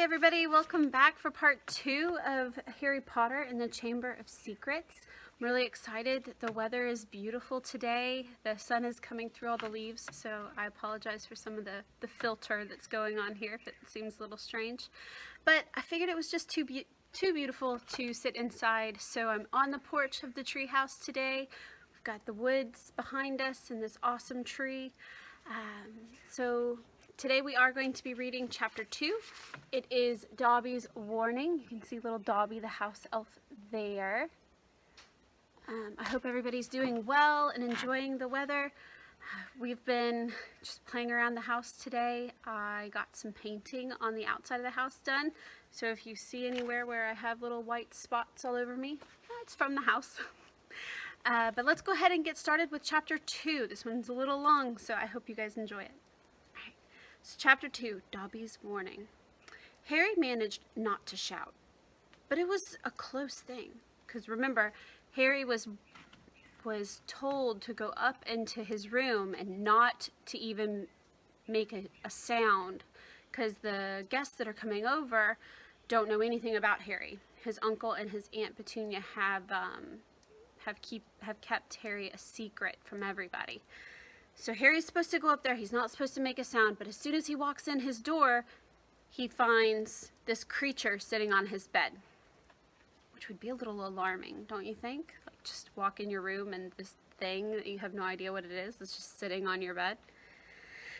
Hey everybody, welcome back for part 2 of Harry Potter and the Chamber of Secrets. I'm really excited. The weather is beautiful today. The sun is coming through all the leaves, so I apologize for some of the filter that's going on here if it seems a little strange. But I figured it was just too beautiful to sit inside, so I'm on the porch of the treehouse today. We've got the woods behind us and this awesome tree. Today we are going to be reading chapter 2. It is Dobby's Warning. You can see little Dobby, the house elf, there. I hope everybody's doing well and enjoying the weather. We've been just playing around the house today. I got some painting on the outside of the house done. So if you see anywhere where I have little white spots all over me, it's from the house. But let's go ahead and get started with chapter 2. This one's a little long, so I hope you guys enjoy it. So chapter 2, Dobby's Warning. Harry managed not to shout, but it was a close thing. Because remember, Harry was told to go up into his room and not to even make a sound. Because the guests that are coming over don't know anything about Harry. His uncle and his Aunt Petunia have kept Harry a secret from everybody. So Harry's supposed to go up there. He's not supposed to make a sound, but as soon as he walks in his door, he finds this creature sitting on his bed, which would be a little alarming, don't you think? Like, just walk in your room and this thing that you have no idea what it is just sitting on your bed.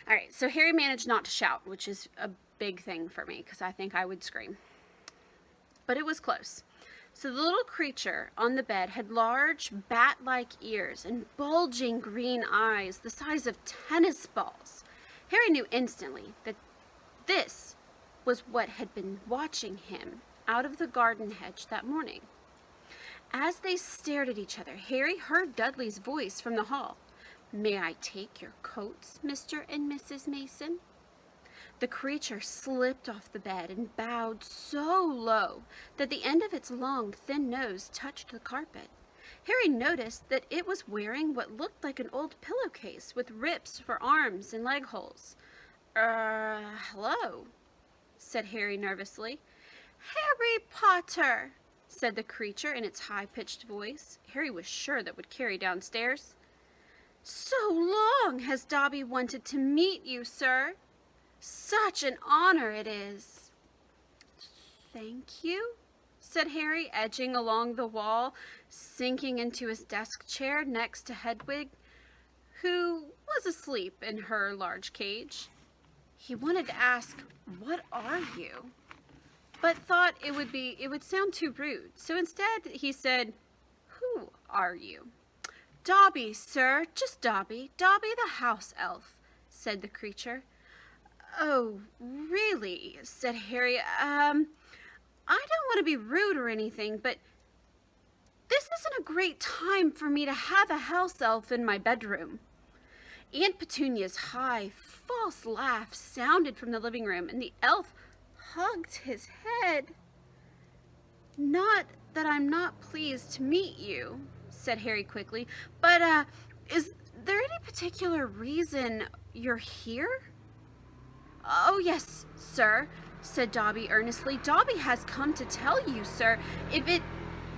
All right, so Harry managed not to shout, which is a big thing for me because I think I would scream. But it was close. So the little creature on the bed had large bat-like ears and bulging green eyes the size of tennis balls. Harry knew instantly that this was what had been watching him out of the garden hedge that morning. As they stared at each other, Harry heard Dudley's voice from the hall. "May I take your coats, Mr. and Mrs. Mason?" The creature slipped off the bed and bowed so low that the end of its long, thin nose touched the carpet. Harry noticed that it was wearing what looked like an old pillowcase with rips for arms and leg holes. Hello," said Harry nervously. "Harry Potter," said the creature in its high-pitched voice. Harry was sure that would carry downstairs. "So long has Dobby wanted to meet you, sir. Such an honor it is." "Thank you," said Harry, edging along the wall, sinking into his desk chair next to Hedwig, who was asleep in her large cage. He wanted to ask, "What are you?" but thought it would sound too rude. So instead he said, "Who are you?" "Dobby, sir, just Dobby. Dobby the house elf," said the creature. "Oh, really?" said Harry. I don't want to be rude or anything, but this isn't a great time for me to have a house elf in my bedroom." Aunt Petunia's high, false laugh sounded from the living room, and the elf hugged his head. "Not that I'm not pleased to meet you," said Harry quickly, "but, is there any particular reason you're here?" "Oh, yes, sir," said Dobby earnestly. "Dobby has come to tell you, sir, if it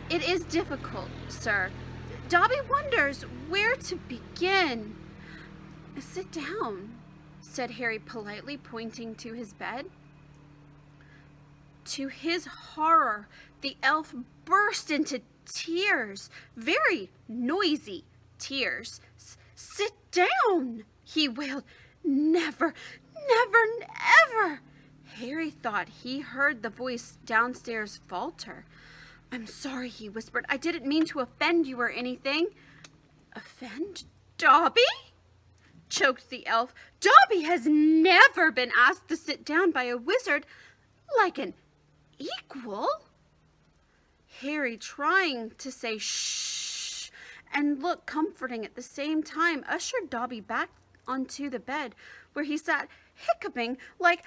is difficult, sir. Dobby wonders where to begin." "Sit down," said Harry politely, pointing to his bed. To his horror, the elf burst into tears, very noisy tears. "Sit down," he wailed. "Never, never, ever." Harry thought he heard the voice downstairs falter. "I'm sorry," he whispered. "I didn't mean to offend you or anything." "Offend Dobby?" choked the elf. "Dobby has never been asked to sit down by a wizard like an equal." Harry, trying to say shh and look comforting at the same time, ushered Dobby back onto the bed, where he sat hiccuping like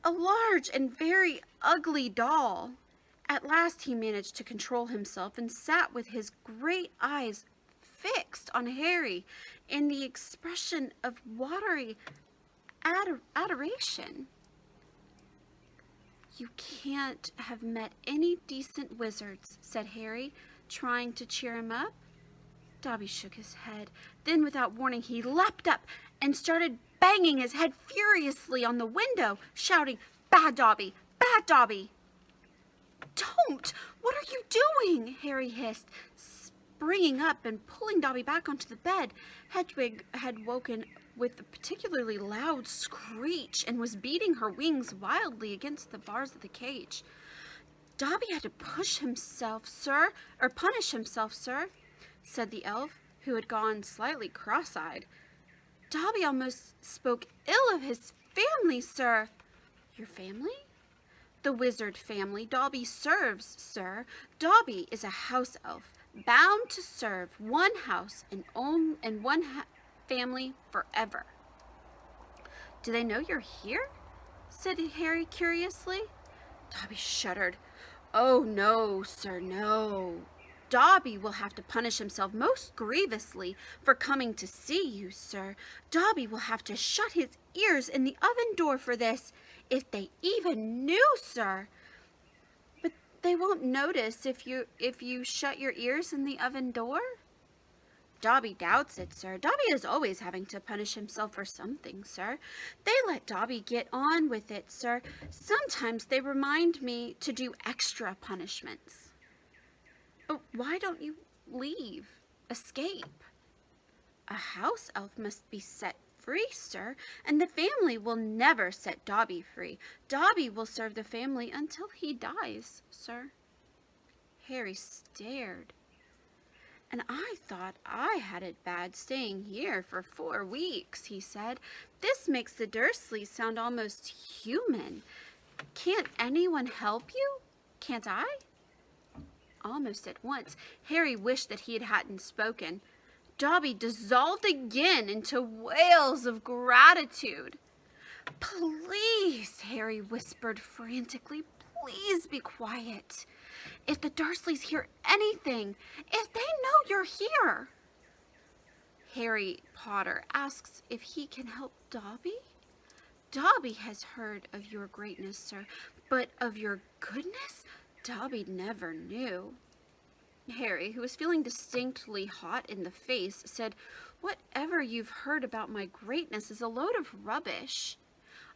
a large and very ugly doll. At last he managed to control himself and sat with his great eyes fixed on Harry in the expression of watery adoration. You can't have met any decent wizards, said Harry, trying to cheer him up. Dobby shook his head. Then, without warning, he leapt up and started banging his head furiously on the window, shouting, "Bad Dobby! Bad Dobby!" "Don't! What are you doing?" Harry hissed, springing up and pulling Dobby back onto the bed. Hedwig had woken with a particularly loud screech and was beating her wings wildly against the bars of the cage. "Dobby had to punish himself, sir," said the elf, who had gone slightly cross-eyed. "Dobby almost spoke ill of his family, sir." "Your family?" "The wizard family Dobby serves, sir. Dobby is a house elf, bound to serve one house and one family forever." "Do they know you're here?" said Harry curiously. Dobby shuddered. "Oh, no, sir, no. Dobby will have to punish himself most grievously for coming to see you, sir. Dobby will have to shut his ears in the oven door for this, if they even knew, sir." "But they won't notice if you shut your ears in the oven door?" "Dobby doubts it, sir. Dobby is always having to punish himself for something, sir. They let Dobby get on with it, sir. Sometimes they remind me to do extra punishments." "Oh, why don't you leave? Escape?" "A house elf must be set free, sir, and the family will never set Dobby free. Dobby will serve the family until he dies, sir." Harry stared. "And I thought I had it bad staying here for 4 weeks," he said. "This makes the Dursleys sound almost human. Can't anyone help you? Can't I?" Almost at once, Harry wished that he hadn't spoken. Dobby dissolved again into wails of gratitude. "Please," Harry whispered frantically, "please be quiet. If the Dursleys hear anything, if they know you're here." "Harry Potter asks if he can help Dobby?" "Dobby has heard of your greatness, sir, but of your goodness, Dobby never knew." Harry, who was feeling distinctly hot in the face, said, "Whatever you've heard about my greatness is a load of rubbish.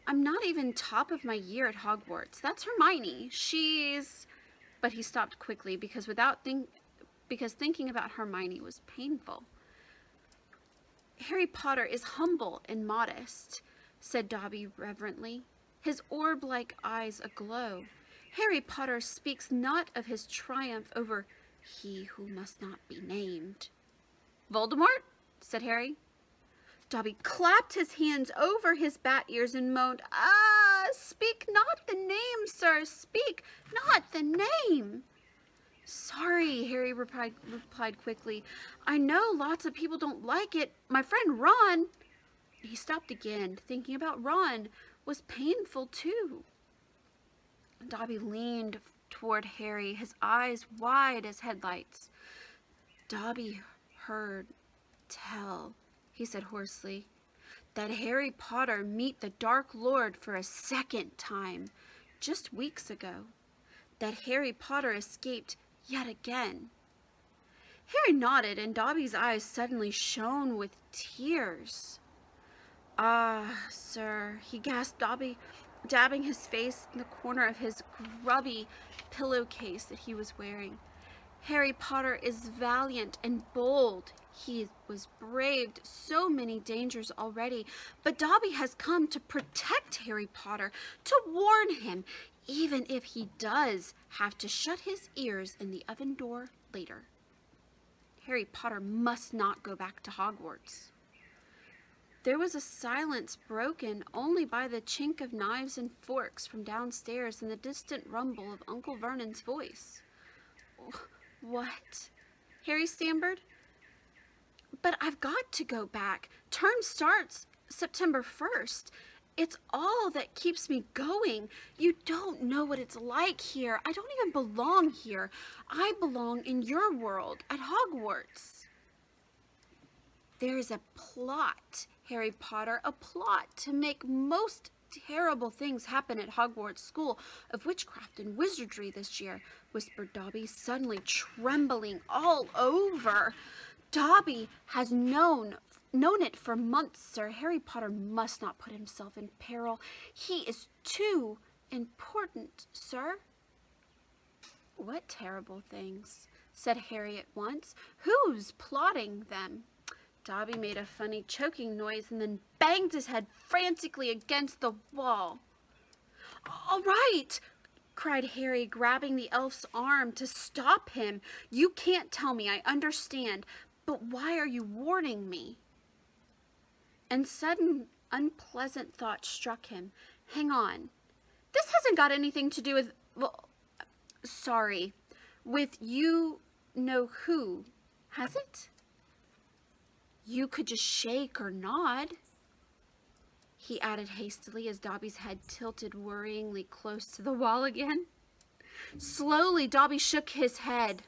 I'm not even top of my year at Hogwarts. That's Hermione. She's—" But he stopped quickly because thinking about Hermione was painful. "Harry Potter is humble and modest," said Dobby reverently, his orb-like eyes aglow. "Harry Potter speaks not of his triumph over he who must not be named." "Voldemort?" said Harry. Dobby clapped his hands over his bat ears and moaned, "Ah, speak not the name, sir, speak not the name." "Sorry," Harry replied quickly. "I know lots of people don't like it. My friend Ron—" He stopped again. Thinking about Ron was painful too. Dobby leaned toward Harry, his eyes wide as headlights. "Dobby heard tell," he said hoarsely, "that Harry Potter meet the Dark Lord for a second time, just weeks ago. That Harry Potter escaped yet again." Harry nodded, and Dobby's eyes suddenly shone with tears. "Ah, sir," he gasped, Dobby dabbing his face in the corner of his grubby pillowcase that he was wearing. "Harry Potter is valiant and bold. He was braved so many dangers already, but Dobby has come to protect Harry Potter, to warn him, even if he does have to shut his ears in the oven door later. Harry Potter must not go back to Hogwarts." There was a silence broken only by the chink of knives and forks from downstairs and the distant rumble of Uncle Vernon's voice. "What?" Harry stammered. "But I've got to go back. Term starts September 1st. It's all that keeps me going. You don't know what it's like here. I don't even belong here. I belong in your world, at Hogwarts." "There's a plot, Harry Potter, a plot to make most terrible things happen at Hogwarts School of Witchcraft and Wizardry this year," whispered Dobby, suddenly trembling all over. "Dobby has known it for months, sir. Harry Potter must not put himself in peril. He is too important, sir." "What terrible things?" said Harry at once. "Who's plotting them?" Dobby made a funny choking noise and then banged his head frantically against the wall. "All right," cried Harry, grabbing the elf's arm to stop him. "You can't tell me, I understand, but why are you warning me?" And sudden unpleasant thought struck him. "Hang on. This hasn't got anything to do with, well, sorry, with you know who, has it? You could just shake or nod," he added hastily as Dobby's head tilted worryingly close to the wall again. Slowly, Dobby shook his head.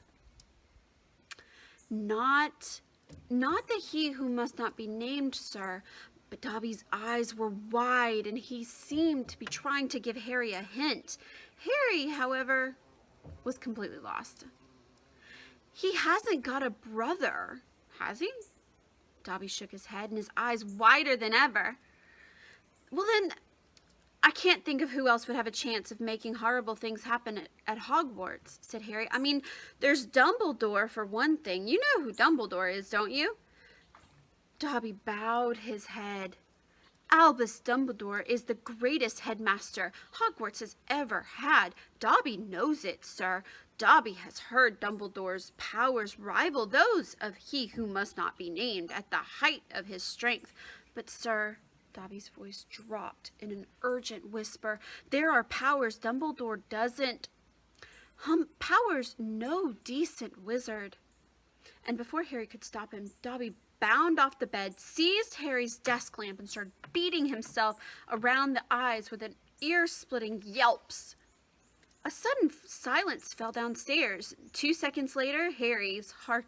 Not the he who must not be named, sir," but Dobby's eyes were wide and he seemed to be trying to give Harry a hint. Harry, however, was completely lost. "He hasn't got a brother, has he?" Dobby shook his head and his eyes wider than ever. "Well then, I can't think of who else would have a chance of making horrible things happen at Hogwarts," said Harry. "I mean, there's Dumbledore for one thing. You know who Dumbledore is, don't you?" Dobby bowed his head. "Albus Dumbledore is the greatest headmaster Hogwarts has ever had. Dobby knows it, sir. Dobby has heard Dumbledore's powers rival those of he who must not be named at the height of his strength. But, sir," Dobby's voice dropped in an urgent whisper, "there are powers Dumbledore doesn't. Powers no decent wizard." And before Harry could stop him, Dobby bounded off the bed, seized Harry's desk lamp, and started beating himself around the eyes with an ear-splitting yelps. A sudden silence fell downstairs. 2 seconds later, Harry's heart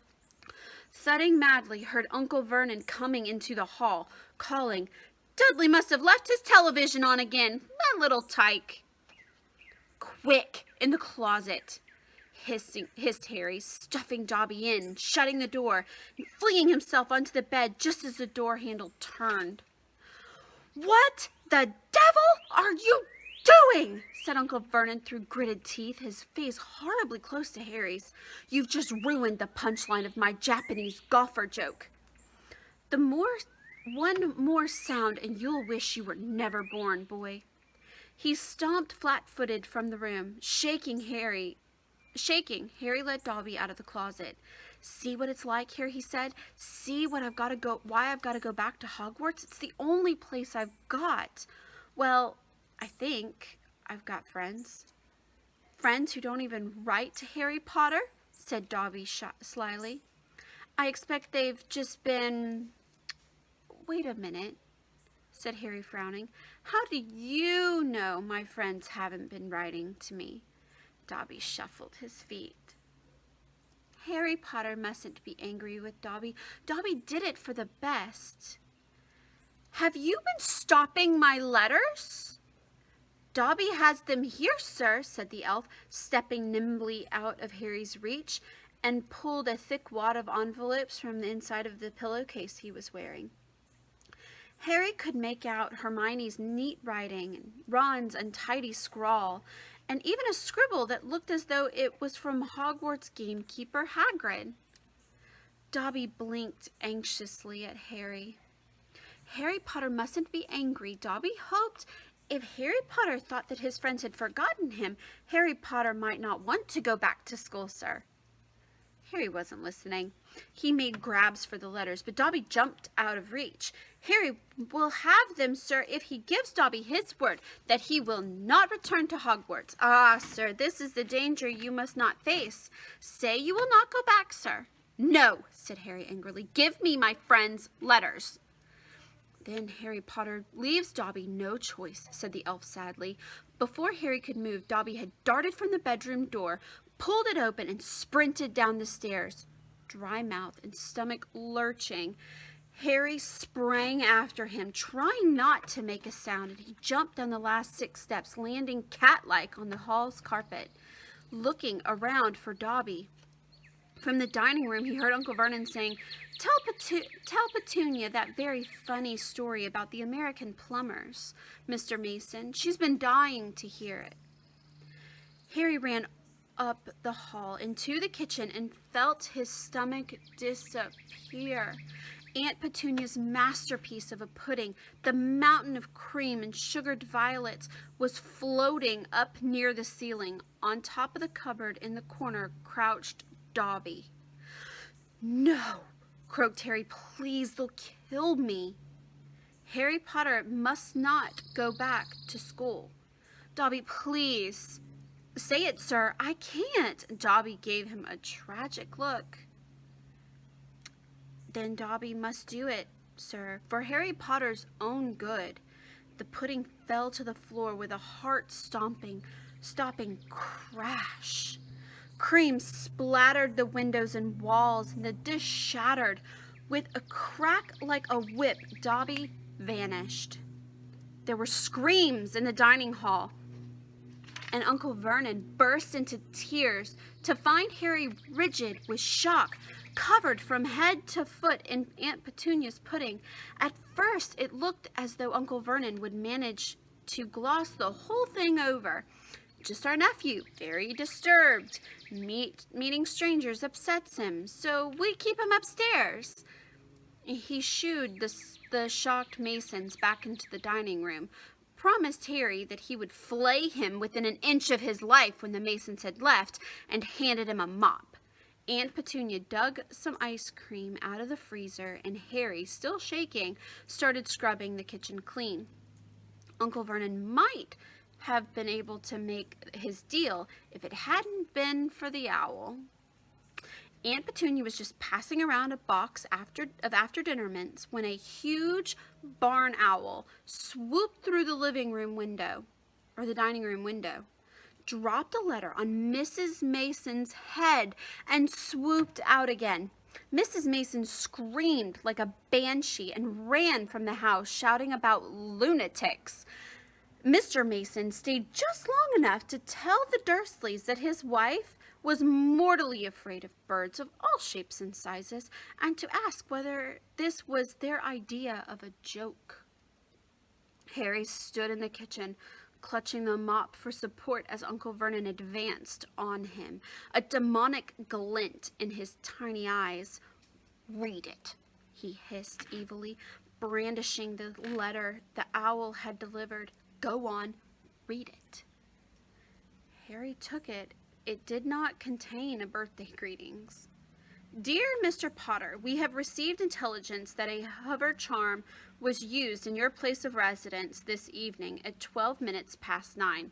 thudding madly, heard Uncle Vernon coming into the hall, calling, "Dudley must have left his television on again. That little tyke." "Quick, in the closet," hissed Harry, stuffing Dobby in, shutting the door, and flinging himself onto the bed just as the door handle turned. "What the devil are you doing?" said Uncle Vernon through gritted teeth, his face horribly close to Harry's. "You've just ruined the punchline of my Japanese golfer joke. One more sound and you'll wish you were never born, boy." He stomped flat-footed from the room, shaking. Harry led Dobby out of the closet. "See what it's like here," he said. "See why I've got to go back to Hogwarts? It's the only place I've got. Well, I think I've got friends." "Friends who don't even write to Harry Potter?" said Dobby slyly. "I expect they've just been—" "Wait a minute," said Harry, frowning. "How do you know my friends haven't been writing to me?" Dobby shuffled his feet. Harry Potter mustn't be angry with Dobby. Dobby did it for the best. "Have you been stopping my letters?" "Dobby has them here, sir," said the elf, stepping nimbly out of Harry's reach, and pulled a thick wad of envelopes from the inside of the pillowcase he was wearing. Harry could make out Hermione's neat writing, and Ron's untidy scrawl, and even a scribble that looked as though it was from Hogwarts gamekeeper Hagrid. Dobby blinked anxiously at Harry. Harry Potter mustn't be angry. Dobby hoped if Harry Potter thought that his friends had forgotten him, Harry Potter might not want to go back to school, sir. Harry wasn't listening. He made grabs for the letters, but Dobby jumped out of reach. "Harry will have them, sir, if he gives Dobby his word that he will not return to Hogwarts." "Ah, sir, this is the danger you must not face. Say you will not go back, sir." "No," said Harry angrily. "Give me my friend's letters." "Then Harry Potter leaves Dobby no choice," said the elf sadly. Before Harry could move, Dobby had darted from the bedroom door, pulled it open, and sprinted down the stairs. Dry mouth and stomach lurching, Harry sprang after him, trying not to make a sound, and he jumped down the last 6 steps, landing cat-like on the hall's carpet, looking around for Dobby. From the dining room, he heard Uncle Vernon saying, Tell Petunia that very funny story about the American plumbers, Mr. Mason. She's been dying to hear it. Harry ran up the hall into the kitchen and felt his stomach disappear. Aunt Petunia's masterpiece of a pudding, the mountain of cream and sugared violets, was floating up near the ceiling. On top of the cupboard in the corner crouched Dobby. "No," croaked Harry. "Please, they'll kill me." "Harry Potter must not go back to school." "Dobby, please." "Say it, sir." "I can't." Dobby gave him a tragic look. "Then Dobby must do it, sir, for Harry Potter's own good." The pudding fell to the floor with a heart-stopping crash. Cream splattered the windows and walls, and the dish shattered. With a crack like a whip, Dobby vanished. There were screams in the dining hall, and Uncle Vernon burst into tears to find Harry rigid with shock, covered from head to foot in Aunt Petunia's pudding. At first, it looked as though Uncle Vernon would manage to gloss the whole thing over. "Just our nephew, very disturbed. Meeting strangers upsets him, so we keep him upstairs." He shooed the shocked Masons back into the dining room, promised Harry that he would flay him within an inch of his life when the Masons had left, and handed him a mop. Aunt Petunia dug some ice cream out of the freezer, and Harry, still shaking, started scrubbing the kitchen clean. Uncle Vernon might have been able to make his deal if it hadn't been for the owl. Aunt Petunia was just passing around a box of after-dinner mints when a huge barn owl swooped through the dining room window, dropped a letter on Mrs. Mason's head, and swooped out again. Mrs. Mason screamed like a banshee and ran from the house, shouting about lunatics. Mr. Mason stayed just long enough to tell the Dursleys that his wife was mortally afraid of birds of all shapes and sizes, and to ask whether this was their idea of a joke. Harry stood in the kitchen, clutching the mop for support as Uncle Vernon advanced on him, a demonic glint in his tiny eyes. "Read it," he hissed evilly, brandishing the letter the owl had delivered. "Go on, read it." Harry took it. It did not contain a birthday greetings. "Dear Mr. Potter, we have received intelligence that a hover charm was used in your place of residence this evening at 12 minutes past 9.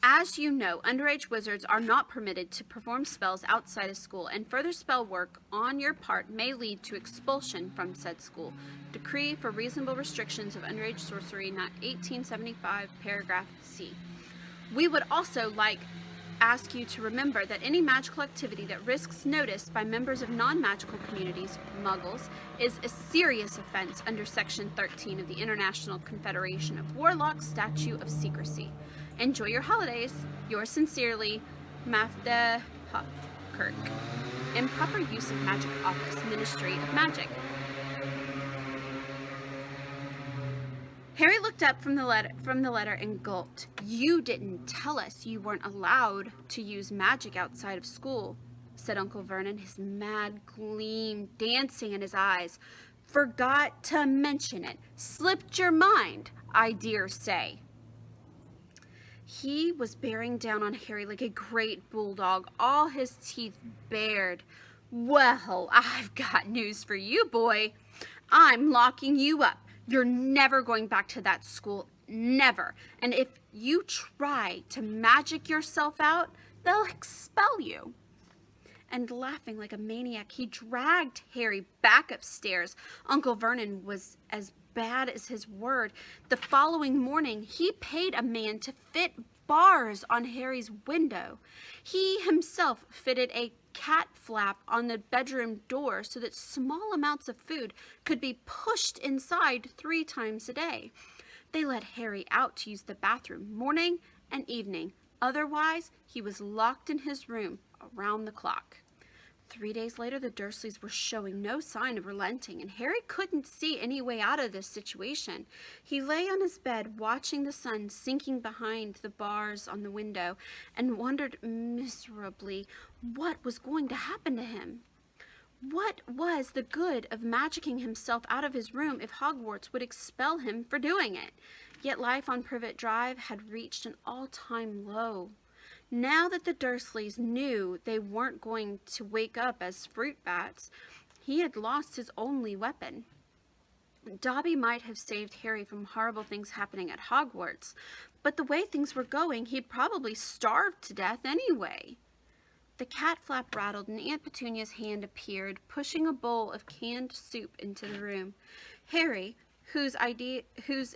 As you know, underage wizards are not permitted to perform spells outside of school, and further spell work on your part may lead to expulsion from said school. Decree for reasonable restrictions of underage sorcery, 1875, paragraph C. We would also ask you to remember that any magical activity that risks notice by members of non-magical communities, muggles, is a serious offense under Section 13 of the International Confederation of Warlocks Statute of Secrecy. Enjoy your holidays. Yours sincerely, Mafda Hopkirk. Improper use of magic office, Ministry of Magic." Harry looked up from the letter and gulped. "You didn't tell us you weren't allowed to use magic outside of school," said Uncle Vernon, his mad gleam dancing in his eyes. "Forgot to mention it. Slipped your mind, I dare say." He was bearing down on Harry like a great bulldog, all his teeth bared. "Well, I've got news for you, boy. I'm locking you up. You're never going back to that school. Never. And if you try to magic yourself out, they'll expel you." And laughing like a maniac, he dragged Harry back upstairs. Uncle Vernon was as bad as his word. The following morning, he paid a man to fit bars on Harry's window. He himself fitted a cat flap on the bedroom door so that small amounts of food could be pushed inside 3 times a day. They let Harry out to use the bathroom morning and evening. Otherwise, he was locked in his room around the clock. 3 days later, the Dursleys were showing no sign of relenting, and Harry couldn't see any way out of this situation. He lay on his bed, watching the sun sinking behind the bars on the window, and wondered miserably what was going to happen to him. What was the good of magicking himself out of his room if Hogwarts would expel him for doing it? Yet life on Privet Drive had reached an all-time low. Now that the Dursleys knew they weren't going to wake up as fruit bats, he had lost his only weapon. Dobby might have saved Harry from horrible things happening at Hogwarts, but the way things were going, he'd probably starve to death anyway. The cat flap rattled, and Aunt Petunia's hand appeared, pushing a bowl of canned soup into the room. Harry, whose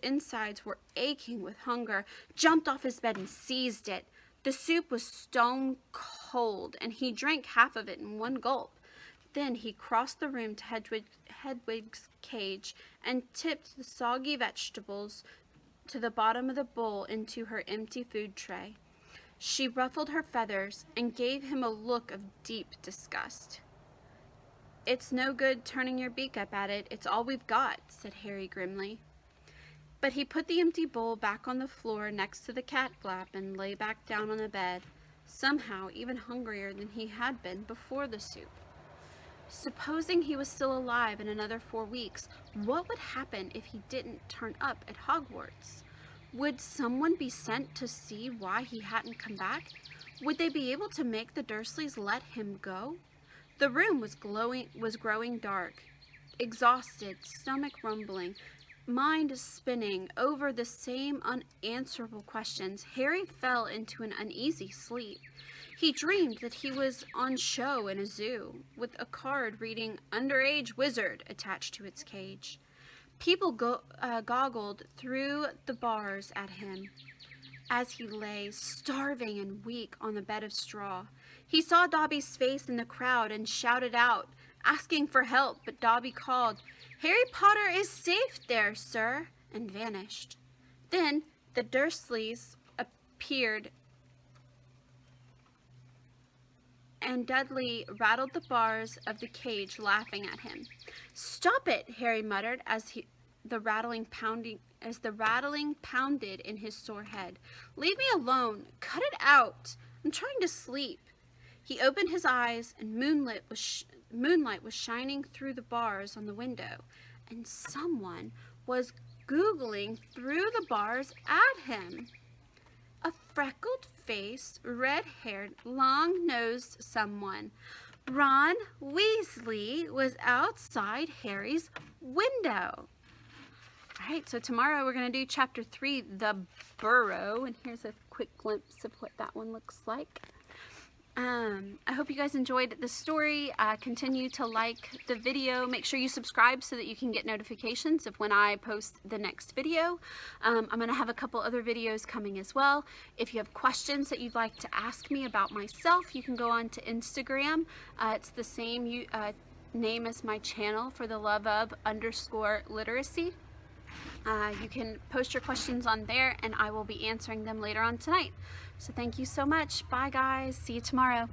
insides were aching with hunger, jumped off his bed and seized it. The soup was stone cold, and he drank half of it in one gulp. Then he crossed the room to Hedwig's cage and tipped the soggy vegetables to the bottom of the bowl into her empty food tray. She ruffled her feathers and gave him a look of deep disgust. "It's no good turning your beak up at it. It's all we've got," said Harry grimly. But he put the empty bowl back on the floor next to the cat flap and lay back down on the bed, somehow even hungrier than he had been before the soup. Supposing he was still alive in another 4 weeks, what would happen if he didn't turn up at Hogwarts? Would someone be sent to see why he hadn't come back? Would they be able to make the Dursleys let him go? The room was growing dark. Exhausted, stomach rumbling, mind spinning over the same unanswerable questions, Harry fell into an uneasy sleep. He dreamed that he was on show in a zoo, with a card reading "Underage Wizard" attached to its cage. People goggled through the bars at him as he lay, starving and weak, on the bed of straw. He saw Dobby's face in the crowd and shouted out, asking for help, but Dobby called, "Harry Potter is safe there, sir," and vanished. Then the Dursleys appeared, and Dudley rattled the bars of the cage, laughing at him. "Stop it," Harry muttered as the rattling pounded in his sore head. "Leave me alone. Cut it out. I'm trying to sleep." He opened his eyes, and moonlight was shining through the bars on the window, and someone was googling through the bars at him. A freckled-faced, red-haired, long-nosed someone. Ron Weasley was outside Harry's window. All right, so tomorrow we're going to do Chapter 3, The Burrow, and here's a quick glimpse of what that one looks like. I hope you guys enjoyed the story. Continue to like the video. Make sure you subscribe so that you can get notifications of when I post the next video. I'm going to have a couple other videos coming as well. If you have questions that you'd like to ask me about myself, you can go on to Instagram. It's the same name as my channel, For the Love of _literacy. You can post your questions on there, and I will be answering them later on tonight. So thank you so much. Bye, guys. See you tomorrow.